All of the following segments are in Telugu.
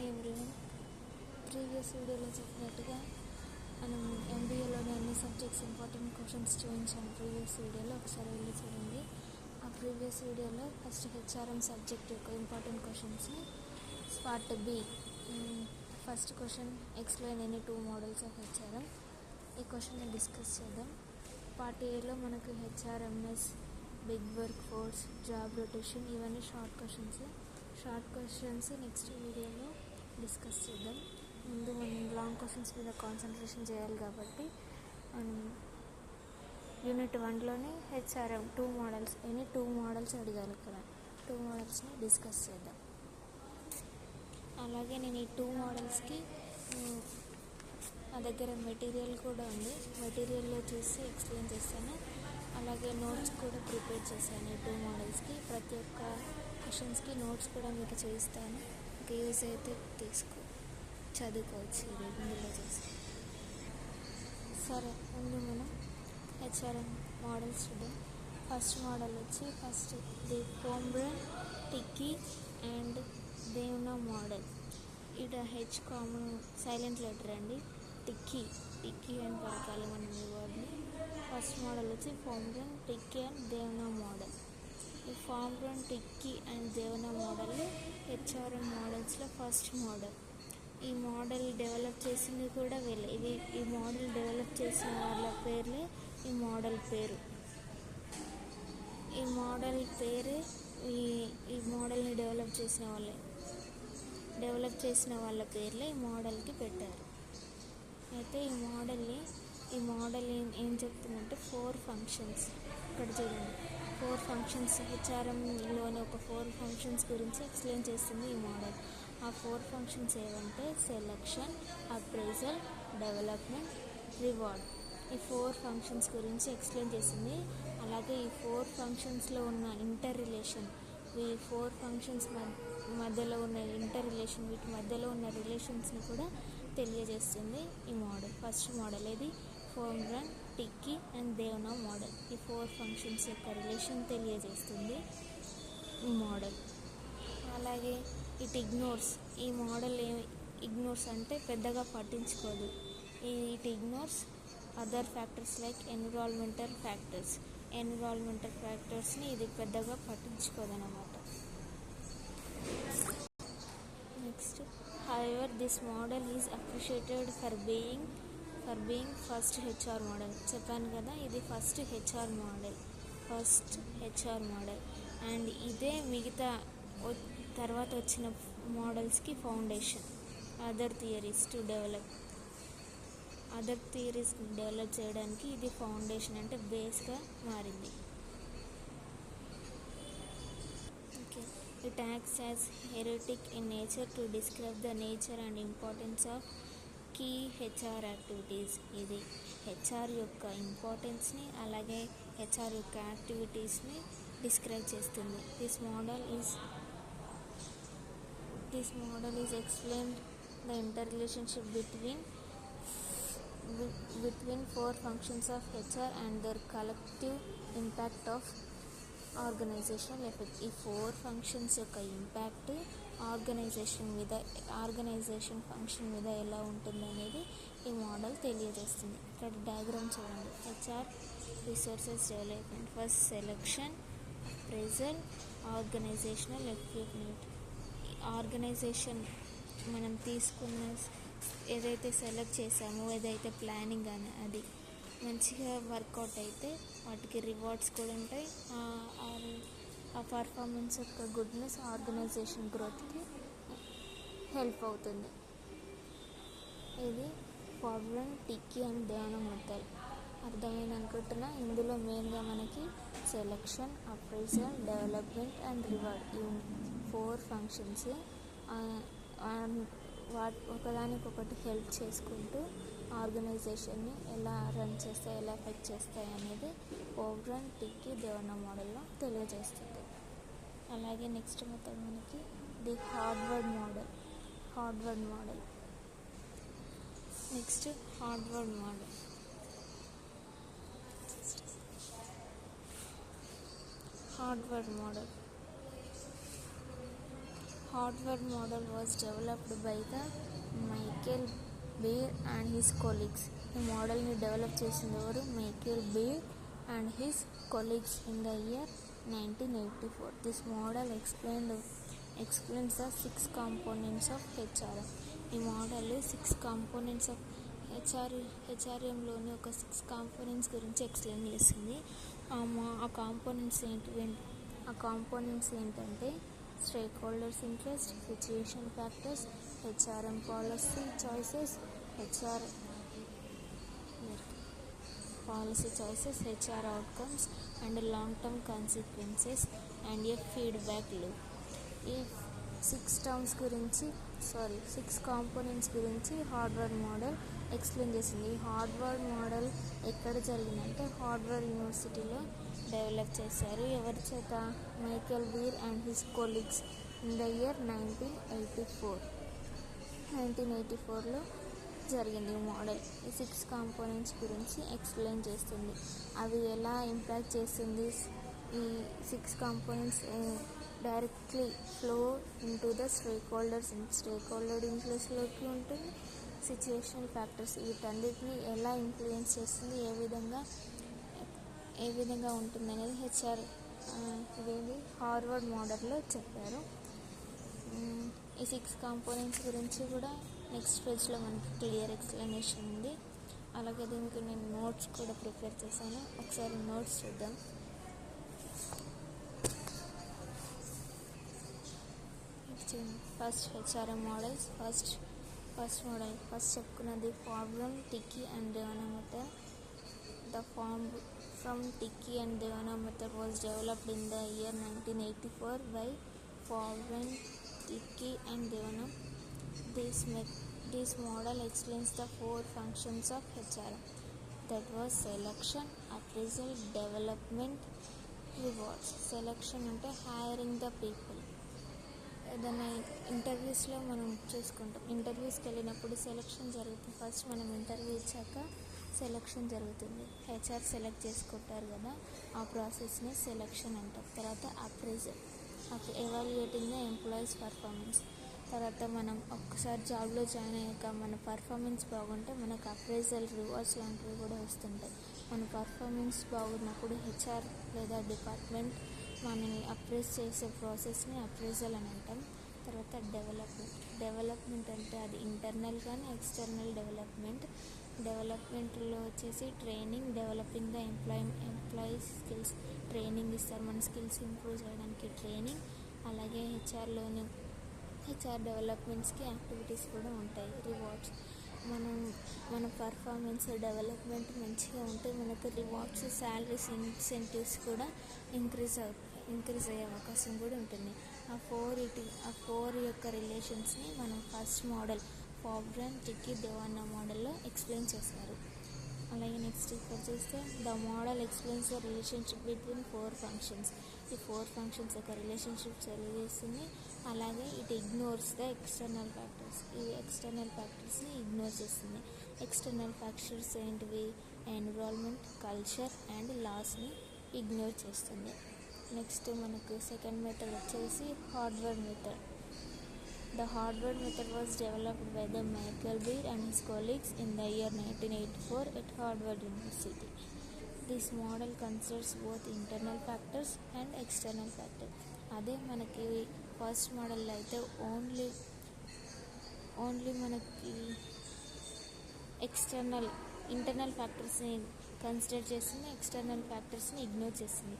Hi everyone. ప్రీవియస్ వీడియోలో చెప్పినట్టుగా మనం ఎంబీఏలోని అన్ని సబ్జెక్ట్స్ ఇంపార్టెంట్ క్వశ్చన్స్ చూపించాను. ప్రీవియస్ వీడియోలో ఒకసారి వెళ్ళి చూడండి. ఆ ప్రీవియస్ వీడియోలో ఫస్ట్ హెచ్ఆర్ఎం సబ్జెక్ట్ యొక్క ఇంపార్టెంట్ క్వశ్చన్స్ని part B first question explain any 2 models of HRM, ఈ క్వశ్చన్ని డిస్కస్ చేద్దాం. పార్ట్ ఏలో మనకు HRMS, big work force, job rotation ఇవన్నీ షార్ట్ క్వశ్చన్స్ నెక్స్ట్ వీడియోలో డిస్కస్ చేద్దాం. ముందు మనం లాంగ్ క్వశ్చన్స్ మీద కాన్సన్ట్రేషన్ చేయాలి కాబట్టి మనం యూనిట్ 1లోనే హెచ్ఆర్ఎం 2 మోడల్స్ ఎనీ 2 మోడల్స్ అడిగారు కదా, 2 మోడల్స్ని డిస్కస్ చేద్దాం. అలాగే నేను ఈ 2 మోడల్స్కి నా దగ్గర మెటీరియల్ కూడా ఉంది, మెటీరియల్లో చూసి ఎక్స్ప్లెయిన్ చేస్తాను. అలాగే నోట్స్ కూడా ప్రిపేర్ చేశాను. ఈ 2 మోడల్స్కి ప్రతి ఒక్క క్వశ్చన్స్కి నోట్స్ కూడా మీకు చేయిస్తాను. ఇంకా యూజ్ అయితే చదువుకోవచ్చు ఇందులో చేసి. సరే, ముందు మనం హెచ్ఆర్ఎం మోడల్స్ చూద్దాం. ఫస్ట్ మోడల్ వచ్చి the ఫోమ్బ్రన్, Tichy and Devanna model. ఇక్కడ హెచ్ కామన్ సైలెంట్ లెటర్ అండి. టిక్కీ అని పలకాలి మనం ఈ వర్డ్ని. ఫస్ట్ మోడల్ వచ్చి ఫోమ్బ్రన్, టిక్కీ అండ్ దేవ్నా మోడల్. ఈ Fombrun, Tichy and Devanna model HRM మోడల్స్లో ఫస్ట్ మోడల్. ఈ మోడల్ డెవలప్ చేసింది కూడా వీళ్ళే. ఈ మోడల్ డెవలప్ చేసిన వాళ్ళ పేర్లే ఈ మోడల్ పేరు. ఈ మోడల్ని డెవలప్ చేసిన వాళ్ళ పేర్లే ఈ మోడల్కి పెట్టారు. అయితే ఈ మోడల్ ఏం చెప్తుందంటే 4 ఫంక్షన్స్. ఇక్కడ చూడండి, 4 ఫంక్షన్స్ హెచ్ఆర్ఎంలోని ఒక 4 ఫంక్షన్స్ గురించి ఎక్స్ప్లెయిన్ చేస్తుంది ఈ మోడల్. ఆ 4 ఫంక్షన్స్ ఏవంటే సెలక్షన్, అప్రైజల్, డెవలప్మెంట్, రివార్డ్. ఈ 4 ఫంక్షన్స్ గురించి ఎక్స్ప్లెయిన్ చేసింది. అలాగే ఈ 4 ఫంక్షన్స్లో ఉన్న ఇంటర్ రిలేషన్, ఈ 4 ఫంక్షన్స్ మధ్యలో ఉన్న ఇంటర్ రిలేషన్, వీటి మధ్యలో ఉన్న రిలేషన్స్ని కూడా తెలియజేస్తుంది ఈ మోడల్. ఫస్ట్ మోడల్ ఇది ఫోమ్బ్రన్, టిక్కీ అండ్ దేవ్నా మోడల్. ఈ 4 ఫంక్షన్స్ యొక్క రిలేషన్ తెలియజేస్తుంది ఈ మోడల్. అలాగే ఈ మోడల్ ఇగ్నోర్స్ అంటే పెద్దగా పట్టించుకోదు. Ignores other factors like environmental ఫ్యాక్టర్స్ని ఇది పెద్దగా పట్టించుకోదు అన్నమాట. Next, however this model is appreciated for being first HR model. చెప్పాను కదా, ఇది ఫస్ట్ హెచ్ఆర్ మోడల్ అండ్ ఇదే మిగతా తర్వాత వచ్చిన మోడల్స్కి ఫౌండేషన్. అదర్ థియరీస్ డెవలప్ చేయడానికి ఇది ఫౌండేషన్ అంటే బేస్గా మారింది. Okay, it acts as heuristic in nature to describe the nature and importance of key HR activities. ఇది హెచ్ఆర్ యొక్క ఇంపార్టెన్స్ని అలాగే హెచ్ఆర్ యొక్క యాక్టివిటీస్ని డిస్క్రైబ్ చేస్తుంది. This model is explained the inter relationship between 4 functions of HR and their collective impact of organisational effect. ఈ 4 ఫంక్షన్స్ యొక్క ఇంపాక్ట్ ఆర్గనైజేషన్ ఫంక్షన్ మీద ఎలా ఉంటుంది అనేది ఈ మోడల్ తెలియజేస్తుంది. ఇక్కడ డయాగ్రామ్ చూడండి. HR resources development, first selection, appraisal, organisational equipment. Organisation మనం తీసుకున్న ఏదైతే సెలెక్ట్ చేసామో, ఏదైతే ప్లానింగ్ అని అది మంచిగా వర్కౌట్ అయితే వాటికి రివార్డ్స్ కూడా ఉంటాయి. ఆ పర్ఫార్మెన్స్ యొక్క గుడ్నెస్ ఆర్గనైజేషన్ గ్రోత్కి హెల్ప్ అవుతుంది. ఇది ఫోమ్బ్రన్, టిక్కీ అండ్ దేవ్నా మోడల్. అర్థమైంది అనుకుంటున్నా. ఇందులో మెయిన్గా మనకి selection, appraisal, development and reward ఈ 4 ఫంక్షన్స్ ఒకదానికొకటి హెల్ప్ చేసుకుంటూ ఆర్గనైజేషన్ని ఎలా రన్ చేస్తాయి, ఎలా ఎఫెక్ట్ చేస్తాయి అనేది ఫోమ్బ్రన్, టిక్కీ, దేవ్నా మోడల్లో తెలియజేస్తుంది. అలాగే నెక్స్ట్ మెథడ్ మనకి the Harvard model. Next Harvard Harvard model was developed by the Michael Beer and his colleagues. ఈ మోడల్ని డెవలప్ చేసింది ఎవరు? Michael Beer and his colleagues in the year 1984. This model explains the 6 components of HRM. ఈ మోడల్ 6 components of HRMలోని ఒక 6 components గురించి ఎక్స్ప్లెయిన్ చేసింది. ఆ కాంపోనెంట్స్ ఏంటంటే stake holders interest, situation factors, HRM policy choices, HR outcomes and long-term consequences and a feedback loop. ఈ 6 కాంపోనెంట్స్ గురించి హార్వర్డ్ మోడల్ ఎక్స్ప్లెయిన్ చేసింది. ఈ హార్వర్డ్ మోడల్ ఎక్కడ జరిగిందంటే హార్వర్డ్ యూనివర్సిటీలో డెవలప్ చేశారు. ఎవరి చేత? Michael Beer and his colleagues in the year 1984లో జరిగింది. ఈ మోడల్ ఈ 6 కాంపోనెంట్స్ గురించి ఎక్స్ప్లెయిన్ చేస్తుంది. అవి ఎలా ఇంపాక్ట్ చేస్తుంది? ఈ 6 components directly flow into the stakeholder ఇంట్రెస్ట్లోకి ఉంటుంది. సిచ్యుయేషనల్ ఫ్యాక్టర్స్ వీటన్నిటిని ఎలా ఇన్ఫ్లుయెన్స్ చేస్తుంది, ఏ విధంగా ఉంటుంది అనేది ఇదేంటి హార్వర్డ్ మోడల్లో చెప్పారు. ఈ 6 కాంపోనెంట్స్ గురించి కూడా నెక్స్ట్ పేజ్లో మనకి క్లియర్ ఎక్స్ప్లెనేషన్ ఉంది. అలాగే దీనికి నేను నోట్స్ కూడా ప్రిపేర్ చేశాను. ఒకసారి నోట్స్ చూద్దాం. First HRM models. First model చెప్పుకున్నది Fombrun Tichy and Devanna method. The Fombrun Tichy and Devanna method was developed in the year 1984 by Fombrun Tichy and Devanna. This model explains the 4 functions of HRM, that was selection, appraisal, development, rewards. Selection అంటే hiring the people. ఏదైనా ఇంటర్వ్యూస్లో మనం చూసుకుంటాం. ఇంటర్వ్యూస్కి వెళ్ళినప్పుడు సెలెక్షన్ జరుగుతుంది. ఫస్ట్ మనం ఇంటర్వ్యూ ఇచ్చాక సెలెక్షన్ జరుగుతుంది. HR సెలెక్ట్ చేసుకుంటారు కదా, ఆ ప్రాసెస్ని సెలెక్షన్ అంటారు. తర్వాత appraisal, evaluating the employees performance. తర్వాత మనం ఒక్కసారి జాబ్లో జాయిన్ అయ్యాక మన పర్ఫార్మెన్స్ బాగుంటే మనకు అప్రైజల్, రివార్డ్స్ లాంటివి కూడా వస్తుంటాయి. మన పర్ఫార్మెన్స్ బాగున్నప్పుడు HR లేదా డిపార్ట్మెంట్ మనని అప్రైజ్ చేసే ప్రాసెస్ని అప్రైజల్ అని అంటాం. తర్వాత డెవలప్మెంట్ అంటే అది ఇంటర్నల్ కానీ ఎక్స్టర్నల్ డెవలప్మెంట్లో వచ్చేసి training, developing the employees skills. Training ఇస్తారు మన స్కిల్స్ ఇంప్రూవ్ చేయడానికి ట్రైనింగ్. అలాగే హెచ్ఆర్ డెవలప్మెంట్స్కి యాక్టివిటీస్ కూడా ఉంటాయి. రివార్డ్స్, మన పర్ఫార్మెన్స్ డెవలప్మెంట్ మంచిగా ఉంటే మనకు రివార్డ్స్, శాలరీస్, ఇన్సెంటివ్స్ కూడా ఇంక్రీజ్ అయ్యే అవకాశం కూడా ఉంటుంది. ఆ ఫోర్ యొక్క రిలేషన్స్ని మనం ఫస్ట్ మోడల్ ఫార్మ్ టిక్కీ దేవన్నా మోడల్లో ఎక్స్ప్లెయిన్ చేశారు. అలాగే నెక్స్ట్ ఇక్కడ చూస్తే the model explains the relationship between 4 functions. ఈ 4 ఫంక్షన్స్ యొక్క రిలేషన్షిప్ తెలియజేస్తుంది. అలాగే it ignores the external factors. ఈ ఎక్స్టర్నల్ ఫ్యాక్టర్స్ని ఇగ్నోర్ చేస్తుంది. ఎక్స్టర్నల్ ఫ్యాక్టర్స్ ఏంటివి? ఎన్విరాన్మెంట్, కల్చర్ అండ్ లాస్ని ఇగ్నోర్ చేస్తుంది. నెక్స్ట్ మనకు సెకండ్ మెథడ్ వచ్చేసి Harvard method. The Harvard method was developed by the Michael Beer and his colleagues in the year 1984 at Harvard University. This model considers both internal factors and external factors. అదే మనకి ఫస్ట్ మోడల్లో అయితే ఓన్లీ మనకి ఇంటర్నల్ ఫ్యాక్టర్స్ని కన్సిడర్ చేస్తుంది, ఎక్స్టర్నల్ ఫ్యాక్టర్స్ని ఇగ్నోర్ చేస్తుంది.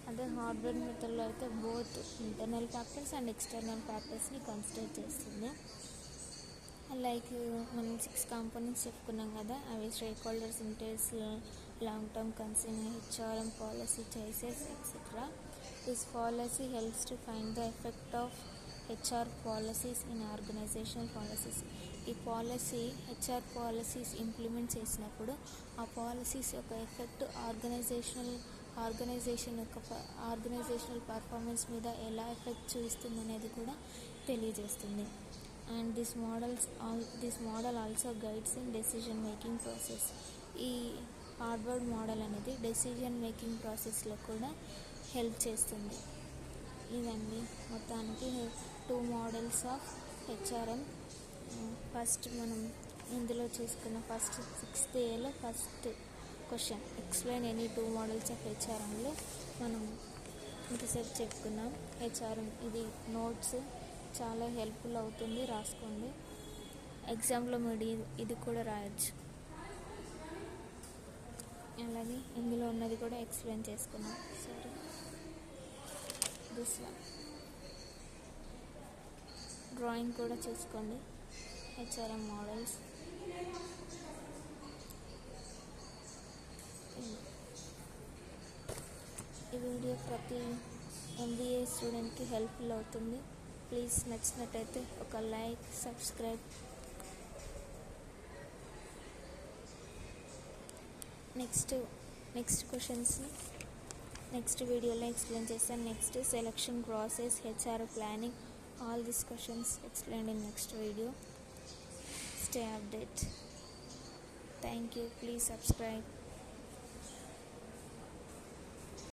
అదే హార్వర్డ్ మెథడ్లో అయితే both internal factors and external ఫ్యాక్టర్స్ని కన్సిడర్ చేస్తుంది. లైక్ మనం 6 కాంపోనెంట్స్ చెప్పుకున్నాం కదా, అవి stakeholders interest, long term concern, HRM policy choices etcetera. This policy helps to find the effect of HR policies in organisational policies. ఈ పాలసీ HR పాలసీస్ ఇంప్లిమెంట్ చేసినప్పుడు ఆ పాలసీస్ యొక్క ఎఫెక్ట్ ఆర్గనైజేషనల్ పర్ఫార్మెన్స్ మీద ఎలా ఎఫెక్ట్ చూపిస్తుంది అనేది కూడా తెలియజేస్తుంది. And this model also guides in decision making process. ఈ హార్వర్డ్ మోడల్ అనేది డెసిషన్ మేకింగ్ ప్రాసెస్లో కూడా హెల్ప్ చేస్తుంది. ఇదండి మొత్తానికి 2 మోడల్స్ ఆఫ్ హెచ్ఆర్ఎం. ఫస్ట్ మనం ఇందులో చూసుకున్న ఫస్ట్ 6th ఏలో first question explain any 2 models of హెచ్ఆర్ఎంలో మనం ఇంతసేపు చెప్పుకున్నాం. హెచ్ఆర్ఎం ఇది నోట్స్ చాలా హెల్ప్ఫుల్ అవుతుంది, రాసుకోండి. ఎగ్జామ్లో మీరు ఇది కూడా రాయొచ్చు. అలాగే ఇందులో ఉన్నది కూడా ఎక్స్ప్లెయిన్ చేసుకున్నాం. సరే, దిస్ వన్ డ్రాయింగ్ కూడా చూసుకోండి. హెచ్ఆర్ఎం మోడల్స్ ఈ వీడియో ప్రతి MBA స్టూడెంట్కి హెల్ప్ఫుల్ అవుతుంది. ప్లీజ్ నచ్చినట్టయితే ఒక like, subscribe. Next questions next వీడియోలో ఎక్స్ప్లెయిన్ చేస్తాను. Next selection process, HR planning, all these questions explained in next video. Stay updated. Thank you. Please subscribe.